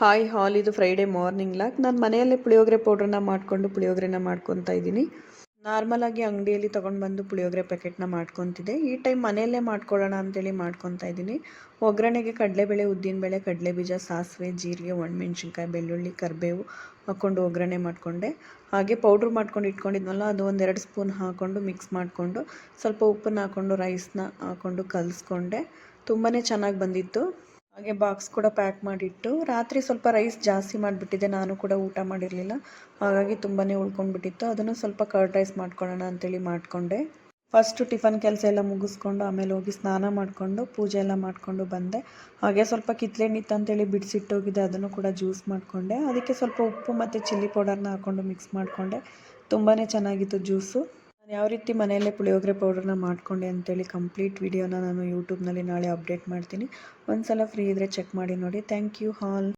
Hi ಹಾಲ್, ಇದು Friday morning log. ನಾನು ಮನೆಯಲ್ಲೇ ಪುಳಿಯೋಗರೆ ಪೌಡ್ರನ್ನ ಮಾಡಿಕೊಂಡು ಪುಳಿಯೋಗರೆನ ಮಾಡ್ಕೊತಾ ಇದ್ದೀನಿ. ನಾರ್ಮಲಾಗಿ ಅಂಗಡಿಯಲ್ಲಿ ತೊಗೊಂಡು ಬಂದು ಪುಳಿಯೋಗರೆ ಪ್ಯಾಕೆಟ್ನ ಮಾಡ್ಕೊತಿದ್ದೆ. ಈ ಟೈಮ್ ಮನೆಯಲ್ಲೇ ಮಾಡ್ಕೊಳ್ಳೋಣ ಅಂತೇಳಿ ಮಾಡ್ಕೊತಾ ಇದ್ದೀನಿ. ಒಗ್ಗರಣೆಗೆ ಕಡಲೆಬೇಳೆ, ಉದ್ದಿನಬೇಳೆ, ಕಡಲೆಬೀಜ, ಸಾಸಿವೆ, ಜೀರಿಗೆ, ಒಣಮೆಣ್ಸಿನ್ಕಾಯಿ, ಬೆಳ್ಳುಳ್ಳಿ, ಕರಿಬೇವು ಹಾಕ್ಕೊಂಡು ಒಗ್ಗರಣೆ ಮಾಡಿಕೊಂಡೆ. ಹಾಗೆ ಪೌಡ್ರ್ ಮಾಡ್ಕೊಂಡು ಇಟ್ಕೊಂಡಿದ್ನಲ್ಲ, ಅದು ಒಂದೆರಡು ಸ್ಪೂನ್ ಹಾಕ್ಕೊಂಡು ಮಿಕ್ಸ್ ಮಾಡಿಕೊಂಡು ಸ್ವಲ್ಪ ಉಪ್ಪನ್ನ ಹಾಕ್ಕೊಂಡು ರೈಸ್ನ ಹಾಕ್ಕೊಂಡು ಕಲಿಸ್ಕೊಂಡೆ. ತುಂಬಾ ಚೆನ್ನಾಗಿ ಬಂದಿತ್ತು. ಹಾಗೆ ಬಾಕ್ಸ್ ಕೂಡ ಪ್ಯಾಕ್ ಮಾಡಿಟ್ಟು ರಾತ್ರಿ ಸ್ವಲ್ಪ ರೈಸ್ ಜಾಸ್ತಿ ಮಾಡಿಬಿಟ್ಟಿದ್ದೆ. ನಾನು ಕೂಡ ಊಟ ಮಾಡಿರಲಿಲ್ಲ, ಹಾಗಾಗಿ ತುಂಬಾ ಉಳ್ಕೊಂಡ್ಬಿಟ್ಟಿತ್ತು. ಅದನ್ನು ಸ್ವಲ್ಪ ಕರ್ಡ್ ರೈಸ್ ಮಾಡ್ಕೊಳ್ಳೋಣ ಅಂತೇಳಿ ಮಾಡಿಕೊಂಡೆ. ಫಸ್ಟು ಟಿಫನ್ ಕೆಲಸ ಎಲ್ಲ ಮುಗಿಸ್ಕೊಂಡು ಆಮೇಲೆ ಹೋಗಿ ಸ್ನಾನ ಮಾಡಿಕೊಂಡು ಪೂಜೆ ಎಲ್ಲ ಮಾಡಿಕೊಂಡು ಬಂದೆ. ಹಾಗೆ ಸ್ವಲ್ಪ ಕಿತ್ಳೆಹಣ್ಣಿತ್ತು ಅಂತೇಳಿ ಬಿಡಿಸಿಟ್ಟೋಗಿದ್ದೆ, ಅದನ್ನು ಕೂಡ ಜ್ಯೂಸ್ ಮಾಡಿಕೊಂಡೆ. ಅದಕ್ಕೆ ಸ್ವಲ್ಪ ಉಪ್ಪು ಮತ್ತು ಚಿಲ್ಲಿ ಪೌಡರ್ನ ಹಾಕ್ಕೊಂಡು ಮಿಕ್ಸ್ ಮಾಡಿಕೊಂಡೆ. ತುಂಬಾ ಚೆನ್ನಾಗಿತ್ತು ಜ್ಯೂಸು. ನಾನು ಯಾವ ರೀತಿ ಮನೆಯಲ್ಲೇ ಪುಳಿಯೋಗರೆ ಪೌಡ್ರನ್ನ ಮಾಡಿಕೊಂಡೆ ಅಂತೇಳಿ ಕಂಪ್ಲೀಟ್ ವಿಡಿಯೋನ ನಾನು ಯೂಟ್ಯೂಬ್ನಲ್ಲಿ ನಾಳೆ ಅಪ್ಡೇಟ್ ಮಾಡ್ತೀನಿ. ಒಂದು ಸಲ ಫ್ರೀ ಇದ್ದರೆ ಚೆಕ್ ಮಾಡಿ ನೋಡಿ. Thank you all.